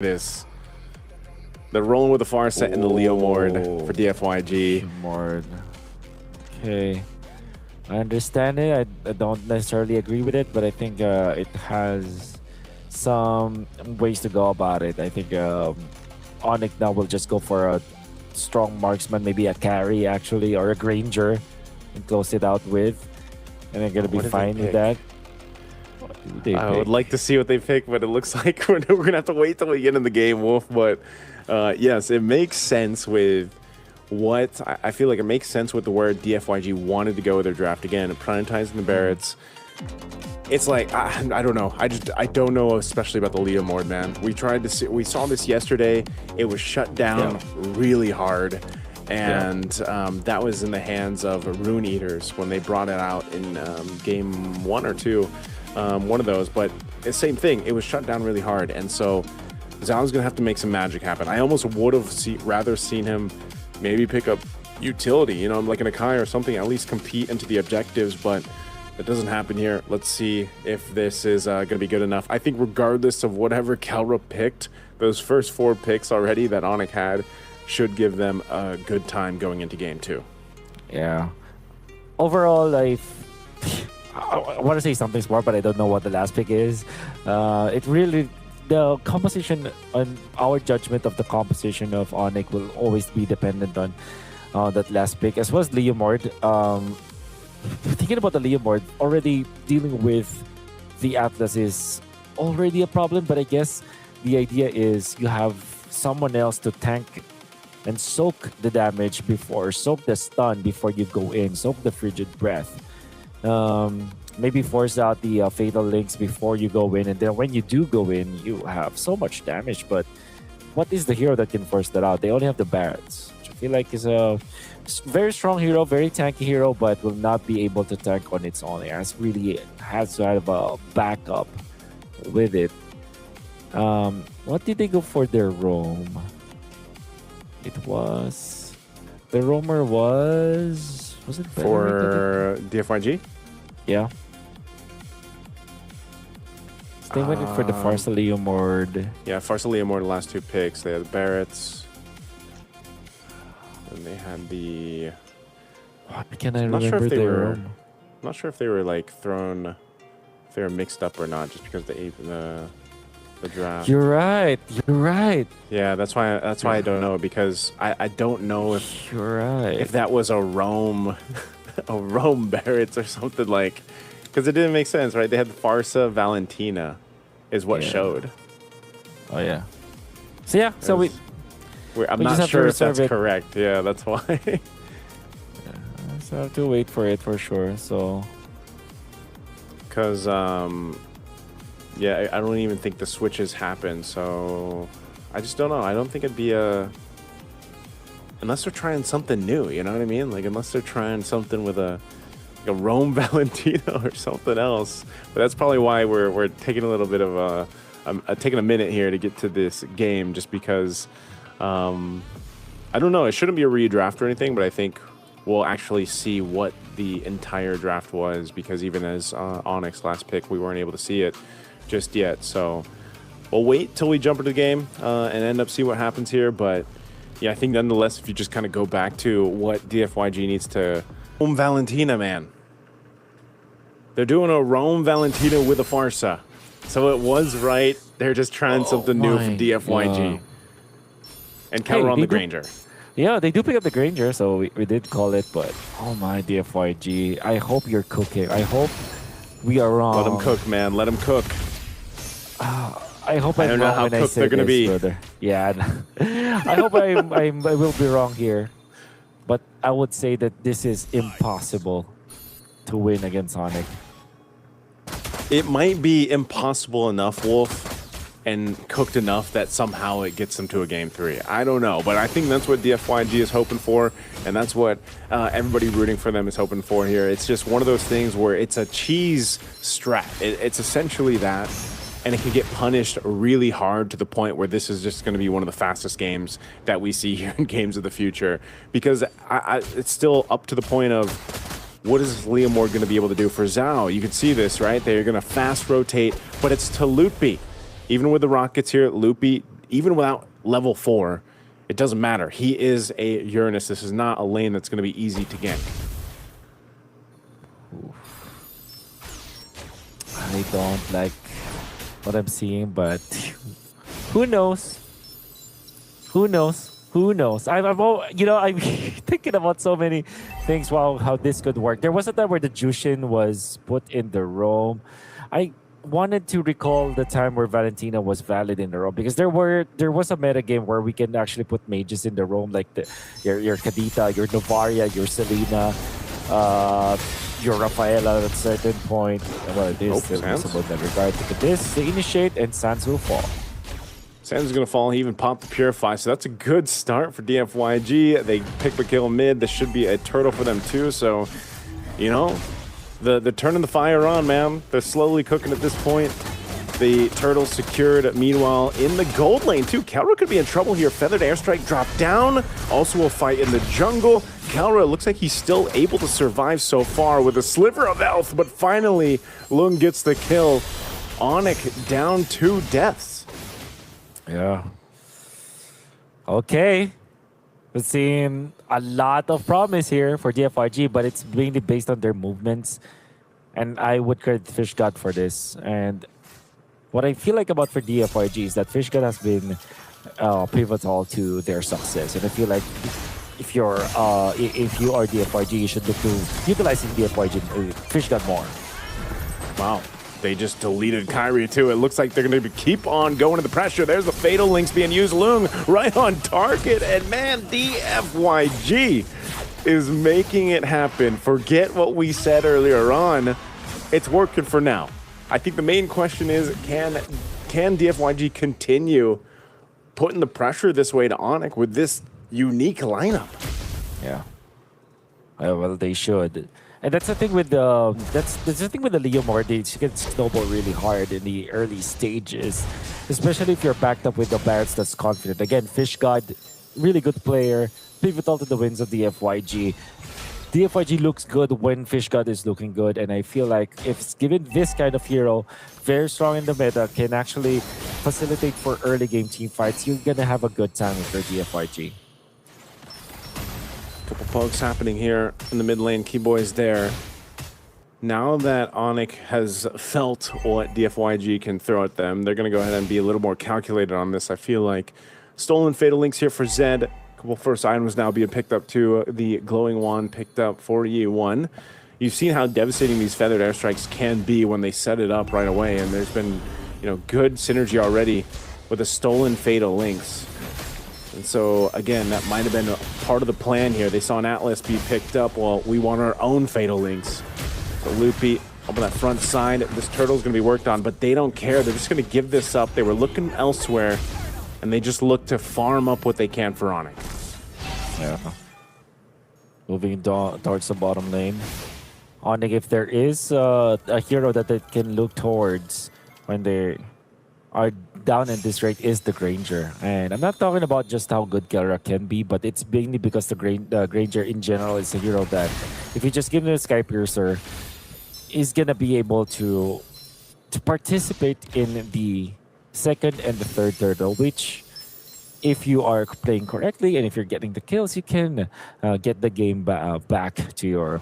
this. They're rolling with the far set and the Leo Mord for DFYG. Mord. Okay. I understand it. I don't necessarily agree with it, but I think it has some ways to go about it. I think ONIC now will just go for a strong marksman, maybe a carry actually, or a Granger, and close it out with. And they're going to be fine with that. I would like to see what they pick, but it looks like we're going to have to wait till we get in the game, Wolf. But yes, it makes sense with what I feel like it makes sense with where DFYG wanted to go with their draft. Again, prioritizing the Barretts. It's like I don't know. I don't know, especially about the Leo Mord, man. We saw this yesterday. It was shut down really hard. And that was in the hands of Rune Eaters when they brought it out in game 1 or 2. One of those, but the same thing. It was shut down really hard, and so Zhao's gonna have to make some magic happen. I almost would have rather seen him maybe pick up utility, you know, like an Akai or something, at least compete into the objectives, but it doesn't happen here. Let's see if this is gonna be good enough. I think regardless of whatever Kelra picked, those first 4 picks already that ONIC had should give them a good time going into game 2. Yeah. Overall, I want to say something smart, but I don't know what the last pick is. It really, the composition and our judgment of the composition of ONIC will always be dependent on that last pick, as well as Leo Mord. Thinking about the Leo Mord, already dealing with the Atlas is already a problem, but I guess the idea is you have someone else to tank and soak the damage before, soak the stun before you go in, soak the frigid breath. Maybe force out the fatal links before you go in, and then when you do go in, you have so much damage. But what is the hero that can force that out? They only have the Barretts, which I feel like is a very strong hero, very tanky hero, but will not be able to tank on its own. It has to have a backup with it. What did they go for their roam? It was the roamer was it for DFYG? Yeah. They went in for the Farsa Leo Mord. Yeah, Farsa Leo Mord, the last 2 picks. They had the Barretts. And they had the... What can I remember their roam? I'm not sure if they were like thrown... If they were mixed up or not, just because the draft. You're right. You're right. Yeah, that's why I don't know, because I don't know if... You're right. If that was a roam... a roam Barretts or something, like, because it didn't make sense, right? They had the Farsa Valentina is what showed. Oh yeah. So yeah, so I'm not sure if that's correct. Yeah, that's why. Yeah, so I have to wait for it for sure. So because yeah, I don't even think the switches happen, so I just don't know. I don't think it'd be unless they're trying something new, you know what I mean? Like, unless they're trying something with a Rome Valentino or something else. But that's probably why we're taking a little bit of taking a minute here to get to this game, just because I don't know. It shouldn't be a redraft or anything, but I think we'll actually see what the entire draft was, because even as ONIC's last pick, we weren't able to see it just yet. So we'll wait till we jump into the game and end up see what happens here, but. Yeah, I think nonetheless, if you just kind of go back to what DFYG needs to... Rome Valentina, man. They're doing a Rome Valentina with a Farsa. So it was right. They're just trying something new from DFYG. And counter on the Granger. Yeah, they do pick up the Granger, so we did call it, but... Oh my, DFYG. I hope you're cooking. I hope we are wrong. Let them cook, man. Let them cook. I hope I'm wrong when I say they're gonna be. Brother. Yeah, I hope I will be wrong here, but I would say that this is impossible to win against ONIC. It might be impossible enough, Wolf, and cooked enough that somehow it gets them to a game 3. I don't know, but I think that's what DFYG is hoping for, and that's what everybody rooting for them is hoping for here. It's just one of those things where it's a cheese strat. It's essentially that. And it can get punished really hard to the point where this is just going to be one of the fastest games that we see here in Games of the Future. Because it's still up to the point of, what is Leo Mord going to be able to do for Zhao? You can see this, right? They're going to fast rotate, but it's to Loopy. Even with the rockets here, Loopy even without level 4, it doesn't matter. He is a Uranus. This is not a lane that's going to be easy to gank. I don't like what I'm seeing, but who knows? Who knows? Who knows? I'm thinking about so many things. Wow, how this could work. There was a time where the Jushin was put in the Rome. I wanted to recall the time where Valentina was valid in the Rome, because there was a meta game where we can actually put mages in the Rome, like your Kadita, your Novaria, your Selena, your Rafaela at a certain point. Well, it is still possible in that regard. Look at this. They initiate and Sans will fall. Sans is going to fall. He even popped the Purify, so that's a good start for DFYG. They pick the kill mid. This should be a turtle for them too, so, you know, the turning the fire on, man. They're slowly cooking at this point. The turtle secured. Meanwhile, in the gold lane too, Kelra could be in trouble here. Feathered Airstrike dropped down. Also a fight in the jungle. Kelra looks like he's still able to survive so far with a sliver of health, but finally, Lung gets the kill. ONIC down 2 deaths. Yeah. Okay. We're seeing a lot of promise here for DFYG, but it's mainly based on their movements. And I would credit FishGod for this. And what I feel like about for DFYG is that FishGod has been pivotal to their success. And I feel like if you are DFYG, you should look to utilizing DFYG FishGod more. Wow. They just deleted Kyrie too. It looks like they're going to keep on going to the pressure. There's the Fatal Links being used. Lung right on target. And man, DFYG is making it happen. Forget what we said earlier on. It's working for now. I think the main question is, can DFYG continue putting the pressure this way to ONIC with this unique lineup? Yeah. Well, they should. And that's the thing with the Leo Morty. She can snowball really hard in the early stages, especially if you're backed up with the Barretts that's confident. Again, FishGod, really good player, pivotal to the wins of DFYG. DFYG looks good when FishGod is looking good, and I feel like if given this kind of hero, very strong in the meta, can actually facilitate for early game team fights, you're gonna have a good time with your DFYG. Couple pokes happening here in the mid lane. Keyboy's there. Now that ONIC has felt what DFYG can throw at them, they're going to go ahead and be a little more calculated on this. I feel like stolen Fatal Links here for Zed. Couple first items now being picked up too. The Glowing Wand picked up for Yi1. You've seen how devastating these Feathered Airstrikes can be when they set it up right away, and there's been, you know, good synergy already with the stolen Fatal Links. And so, again, that might have been a part of the plan here. They saw an Atlas be picked up. Well, we want our own Fatal Links. So Loopy up on that front side. This turtle's going to be worked on, but they don't care. They're just going to give this up. They were looking elsewhere, and they just look to farm up what they can for ONIC. Yeah. Moving towards the bottom lane. ONIC, if there is a hero that they can look towards when they are down in this rate, is the Granger. And I'm not talking about just how good Kelra can be, but it's mainly because the Granger in general is a hero that if you just give him a Sky Piercer, is going to be able to participate in the second and the third turtle, which if you are playing correctly and if you're getting the kills, you can get the game back to your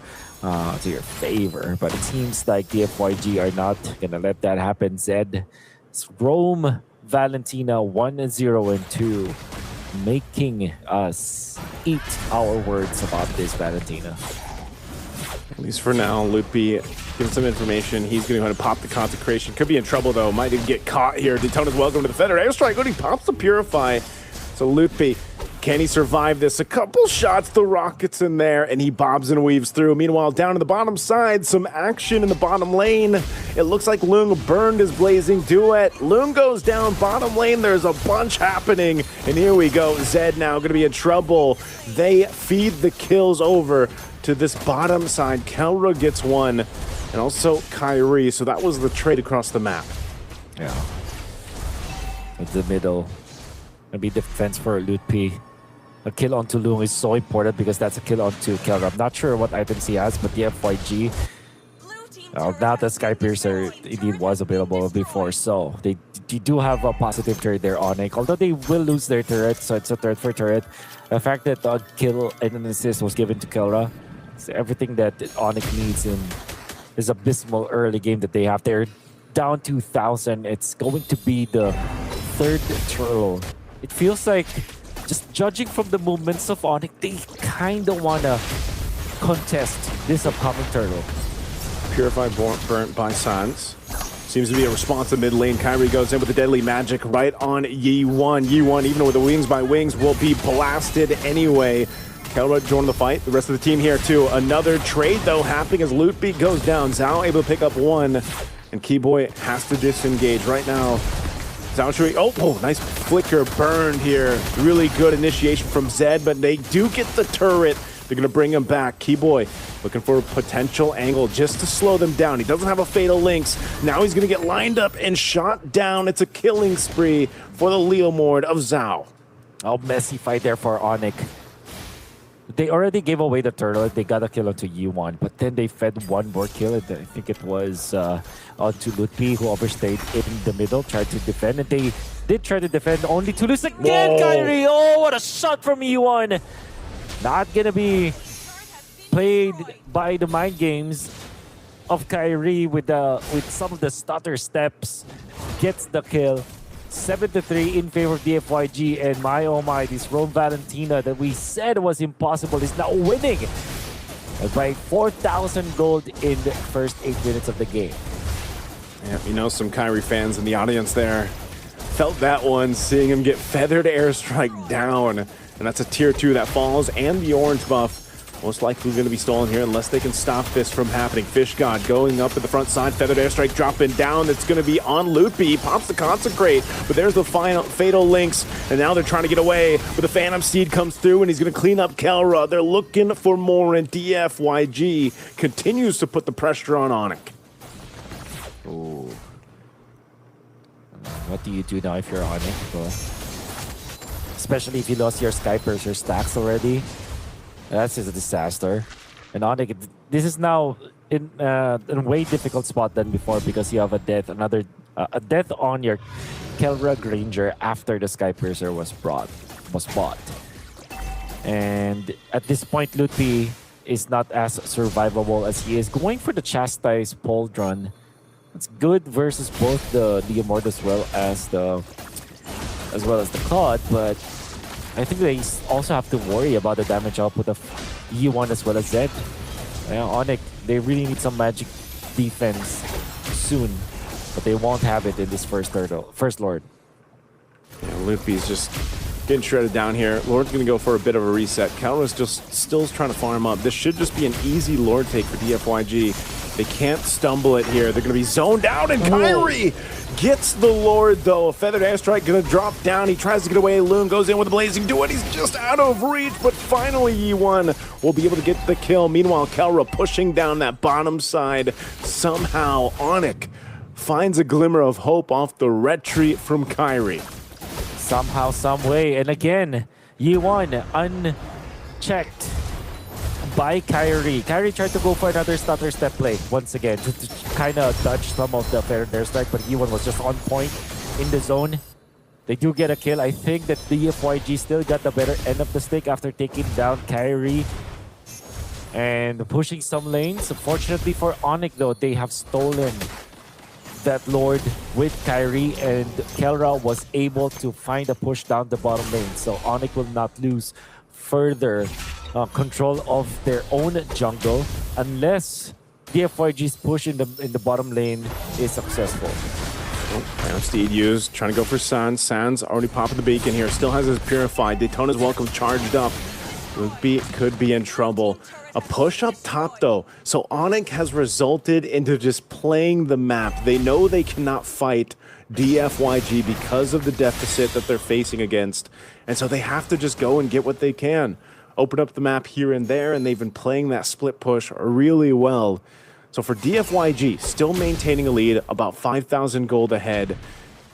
favor. But it seems like the FYG are not going to let that happen. Zed, Rome, Valentina 1-0-2, making us eat our words about this Valentina. At least for now, Loopy gives some information. He's going to go ahead and pop the Consecration. Could be in trouble, though. Might even get caught here. Daytona's welcome to the Feather Airstrike. When he pops the Purify. So Loopy, can he survive this? A couple shots, the rockets in there, and he bobs and weaves through. Meanwhile, down to the bottom side, some action in the bottom lane. It looks like Lung burned his blazing duet. Lung goes down bottom lane. There's a bunch happening, and here we go. Zed now going to be in trouble. They feed the kills over to this bottom side. Kelra gets one, and also Kyrie. So that was the trade across the map. Yeah. At the middle. Maybe defense for Loopy. A kill onto Lung is so important because that's a kill onto Kelra. I'm not sure what items he has, but the FYG, now the Sky Piercer indeed was available before, so they you do have a positive trade there, ONIC. Although they will lose their turret, so it's a third for turret. The fact that the kill and an assist was given to Kelra, it's everything that ONIC needs in this abysmal early game that they have. They're down 2,000. It's going to be the third turtle. It feels like, just judging from the movements of ONIC, they kind of want to contest this upcoming turtle. Purified burnt by Sans. Seems to be a response to mid lane. Kyrie goes in with the deadly magic right on Yi1. Yi1, even with the wings by wings, will be blasted anyway. Kelra joined the fight. The rest of the team here too. Another trade though happening as Loot Beat goes down. Zhao able to pick up one, and Keyboy has to disengage right now. Zhao Shui, oh, nice flicker burned here. Really good initiation from Zed, but they do get the turret. They're going to bring him back. Keyboy looking for a potential angle just to slow them down. He doesn't have a Fatal Lynx. Now he's going to get lined up and shot down. It's a killing spree for the Leomord of Zhao. Oh, messy fight there for ONIC. They already gave away the turtle. They got a kill onto Yi1, but then they fed one more kill. I think it was onto Lutpi, who overstayed in the middle, tried to defend, and they did try to defend, only to lose again. Whoa. Kyrie, oh, what a shot from Yi1. Not gonna be played by the mind games of Kyrie with some of the stutter steps. Gets the kill. 7-3 in favor of DFYG, and my oh my, this Rome Valentina that we said was impossible is now winning by 4,000 gold in the first 8 minutes of the game. Yeah, you know, some Kyrie fans in the audience there felt that one, seeing him get feathered airstrike down. And that's a tier 2 that falls, and the orange buff most likely going to be stolen here unless they can stop this from happening. Fish God going up at the front side, feathered airstrike dropping down. It's going to be on Lootby. He pops the Consecrate, but there's the final Fatal Lynx, and now they're trying to get away. But the Phantom Seed comes through, and he's going to clean up Kelra. They're looking for more, and DFYG continues to put the pressure on ONIC. Ooh. What do you do now if you're ONIC? Especially if you lost your Skypers or stacks already. That's just a disaster. And ONIC, this is now in a way difficult spot than before because you have a death, a death on your Kelra Granger after the Skypiercer was bought. And at this point, Lutpi is not as survivable as he is. Going for the Chastise Pauldron. It's good versus both the Leomord as well as the Claude, but I think they also have to worry about the damage output of Yi1 as well as Zed. ONIC, they really need some magic defense soon, but they won't have it in this first Lord. Yeah, Luffy's just getting shredded down here. Lord's going to go for a bit of a reset. Kelra's just still trying to farm up. This should just be an easy Lord take for DFYG. They can't stumble it here. They're going to be zoned out, and Kyrie gets the Lord, though. A feathered airstrike going to drop down. He tries to get away. Loon goes in with a blazing duet. He's just out of reach, but finally Yi1 will be able to get the kill. Meanwhile, Kelra pushing down that bottom side. Somehow, ONIC finds a glimmer of hope off the retreat from Kyrie. Somehow, some way. And again, Yi1 unchecked by Kyrie. Kyrie tried to go for another stutter step play once again to kind of dodge some of the fair airstrike, but Yi1 was just on point in the zone. They do get a kill. I think that the DFYG still got the better end of the stick after taking down Kyrie and pushing some lanes. Unfortunately for ONIC, though, they have stolen that Lord with Kyrie, and Kelra was able to find a push down the bottom lane. So ONIC will not lose further control of their own jungle unless DFYG's push in the bottom lane is successful. Now Steed used, trying to go for Sans. Sans already popping the beacon here, still has his Purified. Daytona's Welcome charged up. Could be in trouble. A push up top though, so ONIC has resulted into just playing the map. They know they cannot fight DFYG because of the deficit that they're facing against, and so they have to just go and get what they can. Open up the map here and there, and they've been playing that split push really well. So for DFYG, still maintaining a lead, about 5,000 gold ahead,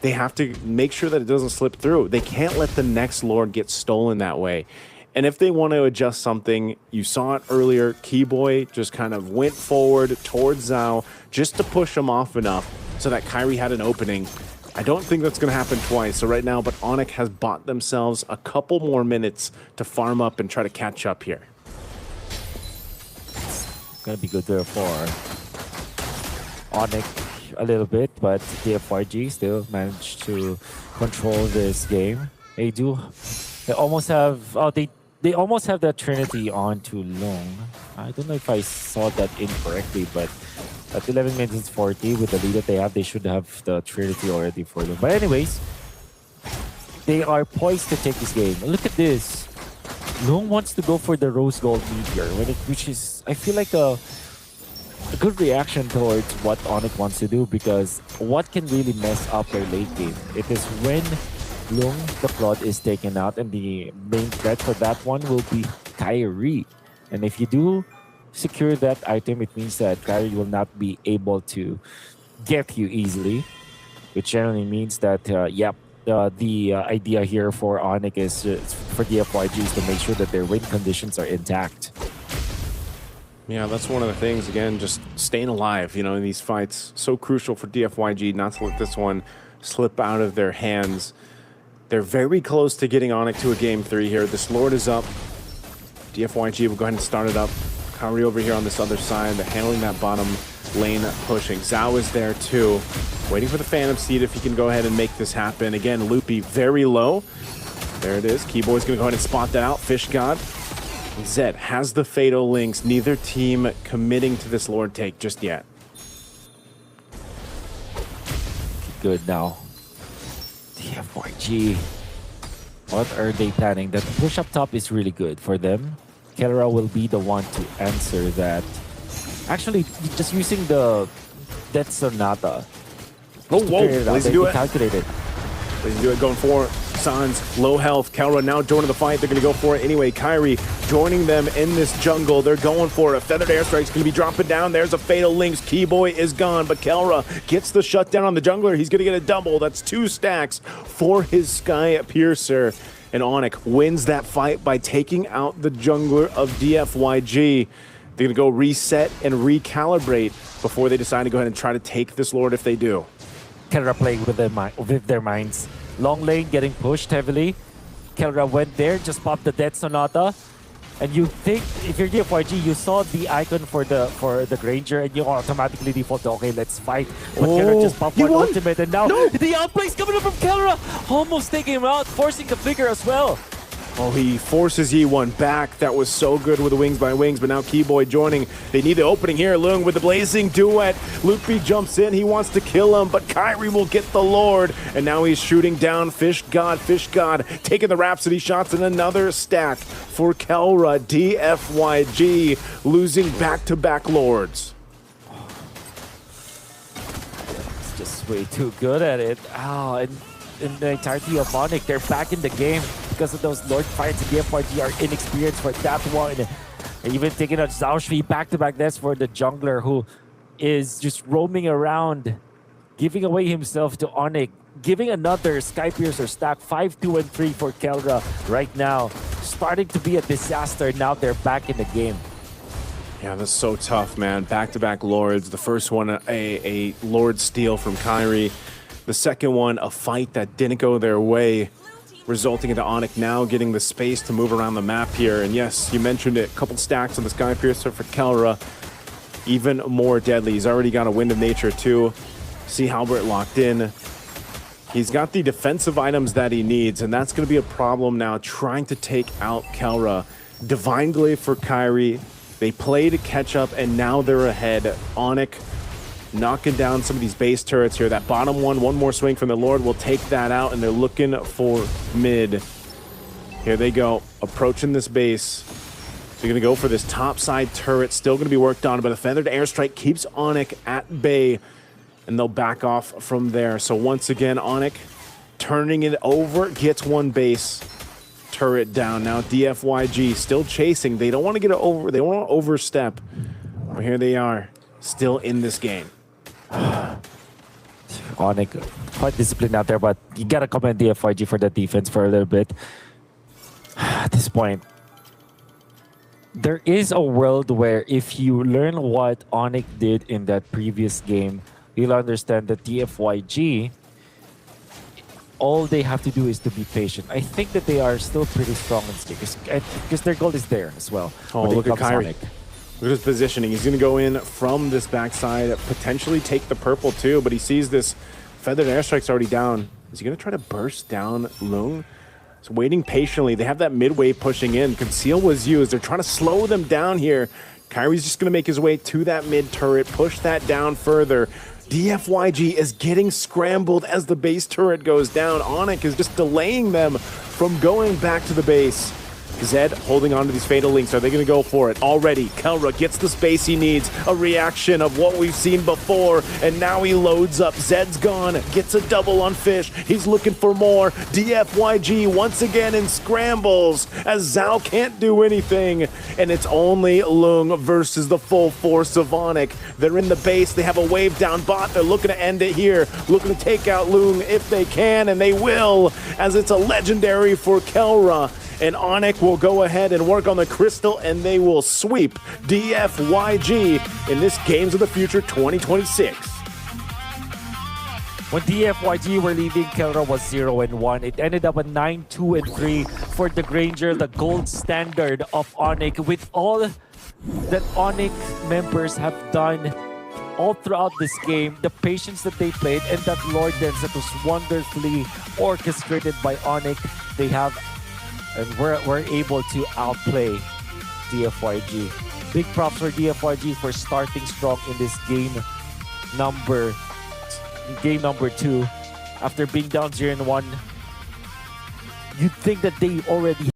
they have to make sure that it doesn't slip through. They can't let the next Lord get stolen that way. And if they want to adjust something, you saw it earlier, Keyboy just kind of went forward towards Zhao just to push him off enough so that Kyrie had an opening. I don't think that's going to happen twice. So right now, but ONIC has bought themselves a couple more minutes to farm up and try to catch up here. Gonna be good there for ONIC a little bit, but DFYG still managed to control this game. They almost have they almost have that Trinity onto Long. I don't know if I saw that incorrectly, but at 11 minutes 40 with the lead that they have, they should have the Trinity already for them. But anyways, they are poised to take this game. Look at this. Long wants to go for the Rose Gold Meteor, which is, I feel like a good reaction towards what ONIC wants to do, because what can really mess up their late game? It is when Long the Flood is taken out, and the main threat for that one will be Kyrie. And if you do secure that item, it means that Kyrie will not be able to get you easily, which generally means that, the idea here for ONIC is for DFYG is to make sure that their win conditions are intact. Yeah, that's one of the things, again, just staying alive, you know, in these fights. So crucial for DFYG not to let this one slip out of their hands. They're very close to getting ONIC to a game 3 here. This Lord is up. DFYG will go ahead and start it up. Kyrie over here on this other side. They're handling that bottom lane pushing. Zhao is there too. Waiting for the Phantom Seed if he can go ahead and make this happen. Again, Loopy very low. There it is. Keyboy's going to go ahead and spot that out. Fish God. Zed has the Fatal Links. Neither team committing to this Lord take just yet. Good now. DFYG. What are they planning? The push up top is really good for them. Kelra will be the one to answer that. Actually, just using the Death Sonata. Oh, whoa, lazy do it. Calculated. Lazy do it, going for Sans, low health. Kelra now joining the fight. They're going to go for it anyway. Kyrie joining them in this jungle. They're going for it. A Feathered Airstrike's going to be dropping down. There's a Fatal Links. Keyboy is gone, but Kelra gets the shutdown on the jungler. He's going to get a double. That's 2 stacks for his Sky Piercer. And ONIC wins that fight by taking out the jungler of DFYG. They're going to go reset and recalibrate before they decide to go ahead and try to take this Lord if they do. Kelra playing with their minds. Long lane getting pushed heavily. Kelra went there, just popped the Death Sonata. And you think, if you're DFYG, you saw the icon for the Granger and you automatically default to, okay, let's fight. But Kelra just popped one ultimate, and now the outplay's coming up from Kelra! Almost taking him out, forcing the flicker as well. Oh, he forces Yi1 back. That was so good with the Wings by Wings, but now Keyboy joining. They need the opening here. Leung with the Blazing Duet. Loopy jumps in. He wants to kill him, but Kyrie will get the Lord. And now he's shooting down Fish God, taking the Rhapsody shots, and another stack for Kelra. DFYG losing back-to-back Lords. It's just way too good at it. Oh, and in the entirety of ONIC, they're back in the game. Because of those Lord fights, the DFYG are inexperienced for that one. And even taking out Zhao Shui back-to-back deaths for the jungler, who is just roaming around, giving away himself to ONIC, giving another Sky Piercer stack. 5, 2, and 3 for Kelra right now. Starting to be a disaster. Now they're back in the game. Yeah, that's so tough, man. Back-to-back Lords. The first one, a Lord steal from Kyrie. The second one, a fight that didn't go their way, resulting into ONIC now getting the space to move around the map here. And yes, you mentioned it, a couple stacks on the Sky Piercer for Kelra. Even more deadly. He's already got a Wind of Nature too. See Halbert locked in. He's got the defensive items that he needs, and that's going to be a problem now, trying to take out Kelra. Divine Glaive for Kyrie. They play to catch up, and now they're ahead. ONIC knocking down some of these base turrets here. That bottom one more swing from the Lord will take that out, and they're looking for mid. Here they go, approaching this base. They're going to go for this top side turret, still going to be worked on, but a Feathered Airstrike keeps ONIC at bay, and they'll back off from there. So once again, ONIC turning it over, gets one base turret down. Now DFYG still chasing. They don't want to get over, they don't want to overstep. Well, here they are, still in this game. ONIC, quite disciplined out there, but you gotta commend DFYG for the defense for a little bit. At this point, there is a world where if you learn what ONIC did in that previous game, you'll understand that DFYG all they have to do is to be patient. I think that they are still pretty strong in stake because their goal is there as well. Oh, look at Kyrie. Look at his positioning. He's going to go in from this backside, potentially take the purple too, but he sees this feathered airstrike's already down. Is he going to try to burst down Lung? He's waiting patiently. They have that mid-wave pushing in. Conceal was used. They're trying to slow them down here. Kyrie's just going to make his way to that mid-turret, push that down further. DFYG is getting scrambled as the base turret goes down. ONIC is just delaying them from going back to the base. Zed holding on to these fatal links. Are they going to go for it? Already, Kelra gets the space he needs. A reaction of what we've seen before. And now he loads up. Zed's gone. Gets a double on Fish. He's looking for more. DFYG once again in scrambles as Zhao can't do anything. And it's only Lung versus the full force of ONIC. They're in the base. They have a wave down bot. They're looking to end it here. Looking to take out Lung if they can. And they will, as it's a legendary for Kelra. And ONIC will go ahead and work on the crystal, and they will sweep DFYG in this Games of the Future 2026. When DFYG were leading, Kelra was 0-1. It ended up at 9-2-3 for the Granger, the gold standard of ONIC. With all that ONIC members have done all throughout this game, the patience that they played, and that Lord Dance that was wonderfully orchestrated by ONIC, they have. And we're able to outplay DFYG. Big props for DFYG for starting strong in this game number 2. After being down 0-1, you'd think that they already